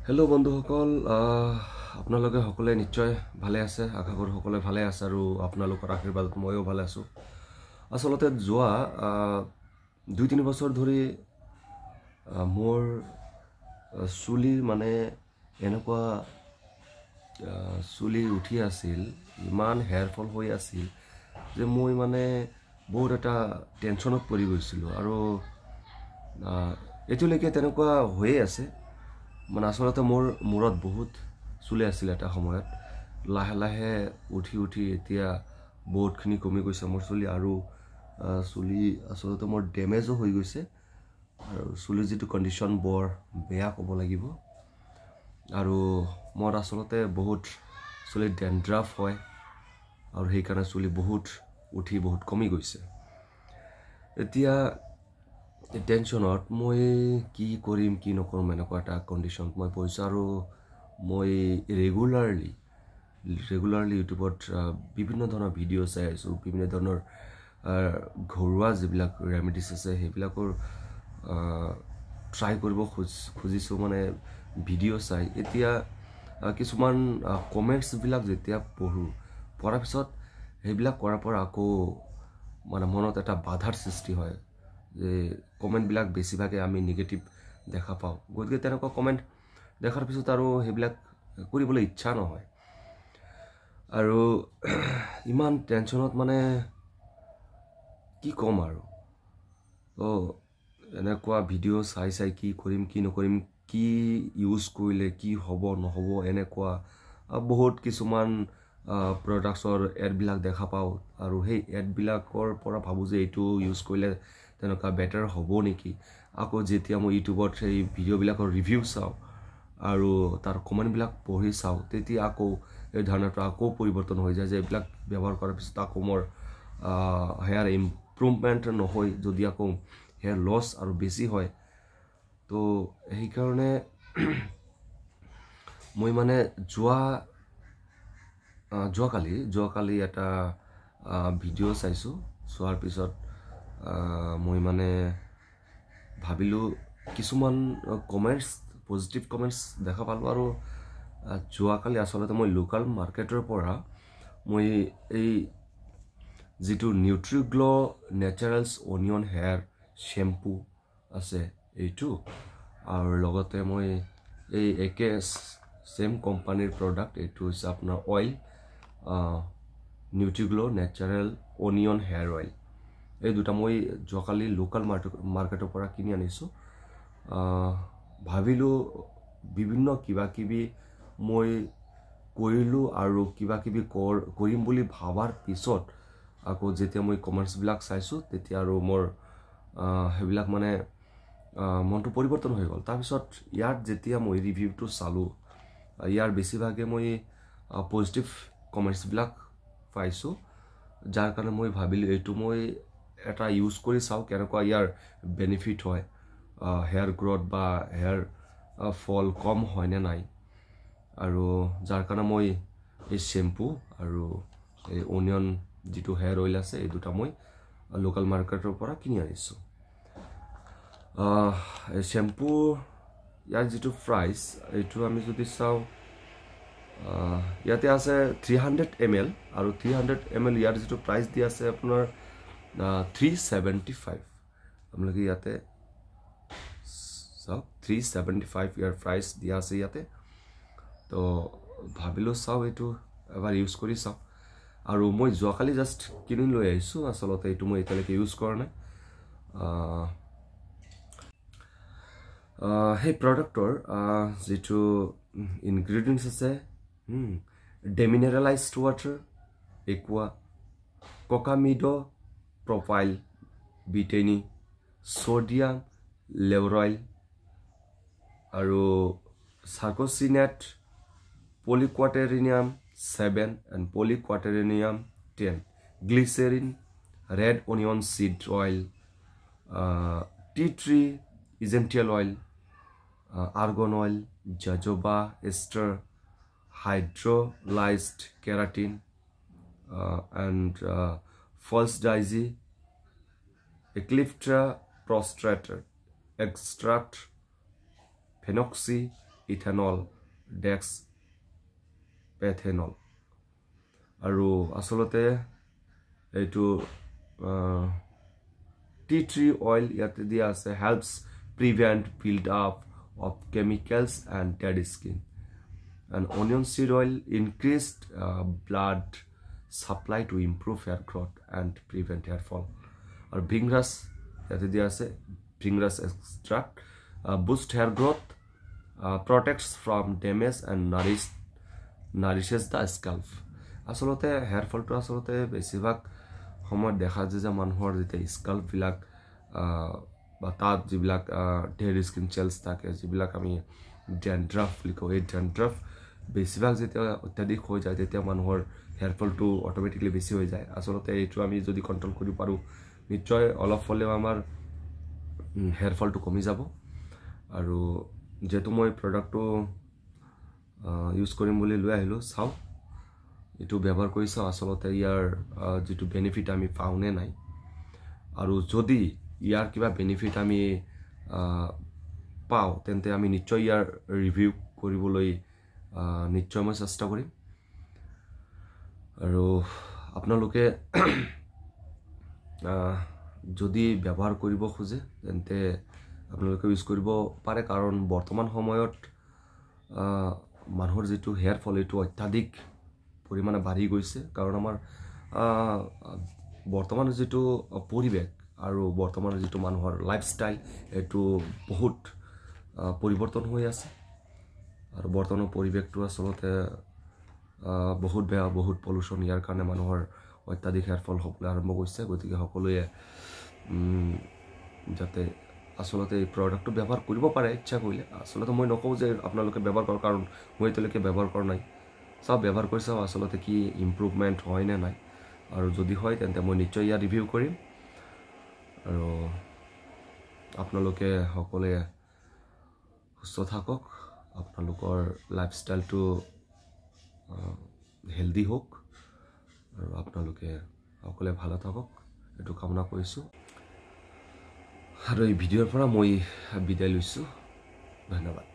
Hello' বন্ধুসকল, আপোনালোকে সকলোৱে নিশ্চয় ভালে আছে। আশা কৰোঁ সকলোৱে ভালে আছে আৰু আপোনালোকৰ আশীৰ্বাদত ময়ো ভালে আছোঁ। আচলতে যোৱা 2-3 বছৰ ধৰি মোৰ চুলিৰ মানে এনেকুৱা চুলি উঠি আছিল, ইমান হেয়াৰ ফল হৈ আছিল যে মই মানে বহুত এটা টেনশ্যনত পৰি গৈছিলোঁ আৰু এতিয়ালৈকে তেনেকুৱা হৈয়ে আছে। মানে আচলতে মোৰ মূৰত বহুত চুলি আছিল এটা সময়ত, লাহে লাহে উঠি এতিয়া বহুতখিনি কমি গৈছে মোৰ চুলি আৰু চুলি আচলতে মোৰ ডেমেজো হৈ গৈছে আৰু চুলিৰ যিটো কণ্ডিশ্যন বৰ বেয়া ক'ব লাগিব। আৰু মোৰ আচলতে বহুত চুলিত ডেণ্ড্ৰাফ হয় আৰু সেইকাৰণে চুলি বহুত উঠি বহুত কমি গৈছে। এতিয়া টেনশ্যনত মই কি কৰিম কি নকৰিম এনেকুৱা এটা কণ্ডিশ্যনত মই পৰিছোঁ আৰু মই ৰেগুলাৰলি ইউটিউবত বিভিন্ন ধৰণৰ ভিডিঅ' চাই আছোঁ, বিভিন্ন ধৰণৰ ঘৰুৱা যিবিলাক ৰেমেডিছ আছে সেইবিলাকৰ ট্ৰাই কৰিব খুজিছোঁ মানে ভিডিঅ' চাই। এতিয়া কিছুমান কমেণ্টছবিলাক যেতিয়া পঢ়াৰ পিছত সেইবিলাক কৰাৰ পৰা আকৌ মানে মনত এটা বাধাৰ সৃষ্টি হয় যে কমেণ্টবিলাক বেছিভাগে আমি নিগেটিভ দেখা পাওঁ। গতিকে তেনেকুৱা কমেণ্ট দেখাৰ পিছত আৰু সেইবিলাক কৰিবলৈ ইচ্ছা নহয় আৰু ইমান টেনশ্যনত মানে কি ক'ম আৰু। তো এনেকুৱা ভিডিঅ' চাই কি কৰিম কি নকৰিম, কি ইউজ কৰিলে কি হ'ব নহ'ব, এনেকুৱা বহুত কিছুমান প্ৰডাক্টছৰ এডবিলাক দেখা পাওঁ আৰু সেই এডবিলাকৰ পৰা ভাবোঁ যে এইটো ইউজ কৰিলে তেনেকুৱা বেটাৰ হ'ব নেকি। আকৌ যেতিয়া মই ইউটিউবত সেই ভিডিঅ'বিলাকৰ ৰিভিউ চাওঁ আৰু তাৰ কমেণ্টবিলাক পঢ়ি চাওঁ, তেতিয়া আকৌ এই ধাৰণাটো আকৌ পৰিৱৰ্তন হৈ যায় যে এইবিলাক ব্যৱহাৰ কৰাৰ পিছত আকৌ মোৰ হেয়াৰ ইম্প্ৰুভমেণ্ট নহয়, যদি আকৌ হেয়াৰ লছ আৰু বেছি হয়। তো সেইকাৰণে মই মানে যোৱাকালি এটা ভিডিঅ' চাইছোঁ। চোৱাৰ পিছত মই মানে ভাবিলোঁ, কিছুমান কমেণ্টছ পজিটিভ কমেণ্টছ দেখা পালোঁ আৰু যোৱাকালি আচলতে মই লোকেল মাৰ্কেটৰ পৰা মই এই যিটো নিউট্ৰিগ্ল' নেচাৰেলছ অনিয়ন হেয়াৰ শ্বেম্পু আছে এইটো, আৰু লগতে মই এই একে ছেম কোম্পানীৰ প্ৰডাক্ট, এইটো হৈছে আপোনাৰ oil, Nutriglow' natural onion hair oil. এই দুটা মই যোৱাকালি লোকেল মাৰ্কেটৰ পৰা কিনি আনিছোঁ। ভাবিলোঁ বিভিন্ন কিবাকিবি মই কৰিলোঁ আৰু কিবাকিবি কৰিম বুলি ভাবাৰ পিছত আকৌ যেতিয়া মই কমেণ্টছবিলাক চাইছোঁ তেতিয়া আৰু মোৰ সেইবিলাক মানে মনটো পৰিৱৰ্তন হৈ গ'ল। তাৰপিছত ইয়াত যেতিয়া মই ৰিভিউটো চালোঁ, ইয়াৰ বেছিভাগে মই পজিটিভ কমেণ্টছবিলাক পাইছোঁ, যাৰ কাৰণে মই ভাবিলোঁ এইটো মই এটা ইউজ কৰি চাওঁ কেনেকুৱা ইয়াৰ বেনিফিট হয়, হেয়াৰ গ্ৰ'থ বা হেয়াৰ ফল কম হয়নে নাই। আৰু যাৰ কাৰণে মই এই শ্বেম্পু আৰু এই অনিয়ন যিটো হেয়াৰ অইল আছে এই দুটা মই লোকেল মাৰ্কেটৰ পৰা কিনি আনিছোঁ। এই শ্বেম্পু ইয়াৰ যিটো প্ৰাইচ, এইটো আমি যদি চাওঁ ইয়াতে আছে 300 ml আৰু 300 ml ইয়াৰ যিটো প্ৰাইচ দিয়া আছে আপোনাৰ 375। আপোনালোকে ইয়াতে চাওক 375 ইয়াৰ প্ৰাইচ দিয়া আছে ইয়াতে। তো ভাবিলোঁ চাওঁ এইটো এবাৰ ইউজ কৰি চাওঁ। আৰু মই যোৱাকালি জাষ্ট কিনি লৈ আহিছোঁ, আচলতে এইটো মই এতিয়ালৈকে ইউজ কৰা নাই। সেই প্ৰডাক্টৰ যিটো ইনগ্ৰিডিয়েণ্টছ আছে, demineralized water, aqua, cocamidopropyl betaine, sodium লেবৰইল আৰু sarcosinate, polyquaternium 7 and polyquaternium 10, glycerin, red onion seed oil, tea tree essential oil, argan oil, jojoba ester, hydrolyzed keratin and false daisy, eclipta prostrata extract, phenoxyethanol dexpanthenol আৰু আসলতে এইটো tea tree oil ইয়াতে দিয়া আছে helps prevent build up of chemicals and dead skin and onion seed oil increased blood supply to improve hair growth and prevent hair fall और bhingras याते दिया আছে bhingras extract boost hair growth protects from damage and nourishes the scalp আসলতে hair fall to আসলতে বেছিভাগ সময় দেখা যায় যে মানুহৰ যেতিয়া স্কাল্প বিলাক বা তাত যিবিলাক ডেড স্কিন চেলছ থাকে যিবিলাক আমি ড্যান্ড্ৰাফ বুলি কওঁ এই ড্যান্ড্ৰাফ বেছিভাগ যেতিয়া অত্যাধিক হৈ যায় তেতিয়া মানুহৰ হেয়াৰ ফলটো অট'মেটিকলি বেছি হৈ যায় আসলতে এইটো আমি যদি কণ্ট্ৰল কৰিব পাৰোঁ নিশ্চয় অলপ হ'লেও আমাৰ হেয়াৰ ফলটো কমি যাব আৰু যেহেতু মই প্ৰডাক্টটো ইউজ কৰিম বুলি লৈ আহিলোঁ চাওঁ এইটো ব্যৱহাৰ কৰিছে আসলতে ইয়াৰ যেটো বেনিফিট আমি পাওনে নাই আৰু যদি ইয়াৰ কিবা বেনিফিট আমি পাও তেন্তে আমি নিশ্চয় ইয়াৰ ৰিভিউ কৰিবলৈ নিশ্চয় মই চেষ্টা কৰিম আৰু আপোনালোকে যদি ব্যৱহাৰ কৰিব খোজে তেন্তে আপোনালোকে ইউজ কৰিব পাৰে কাৰণ বৰ্তমান সময়ত মানুহৰ যেটো হেয়াৰ ফল এটো অত্যাধিক পৰিমাণে বাঢ়ি গৈছে কাৰণ আমাৰ বৰ্তমানৰ যেটো পৰিৱেশ আৰু বৰ্তমানৰ যেটো মানুহৰ লাইফষ্টাইল এটো বহুত পৰিৱৰ্তন হৈ আছে আৰু বৰ্তমানৰ পৰিৱেশটো আসলতে বহুত বেয়া বহুত পলিউশন ইয়াৰ কাৰণে মানুহৰ অত্যাধিক হেয়াৰ ফল হ'বলৈ আৰম্ভ কৰিছে গতিকে সকলোৱে যাতে আসলতে এই প্ৰডাক্টটো ব্যৱহাৰ কৰিব পাৰে ইচ্ছা কৰিলে আসলতে মই নকওঁ যে আপোনালোকে ব্যৱহাৰ কৰক কাৰণ মই এতিয়ালৈকে ব্যৱহাৰ কৰা নাই সব ব্যৱহাৰ কৰি চাওঁ আসলতে কি ইমপ্ৰুভমেন্ট হয় নে নাই আৰু যদি হয় তেন্তে মই নিশ্চয় ইয়াৰ ৰিভিউ কৰিম আৰু আপোনালোকে সকলোৱে সুস্থ থাকক আপোনালোকৰ লাইফষ্টাইলটো হেলদি হোক আৰু আপোনালোকে সকলোৱে ভালে থাকক এটো কামনা কৰিছোঁ আৰু এই ভিডিঅ'ৰ পৰা মই বিদায় লৈছোঁ ধন্যবাদ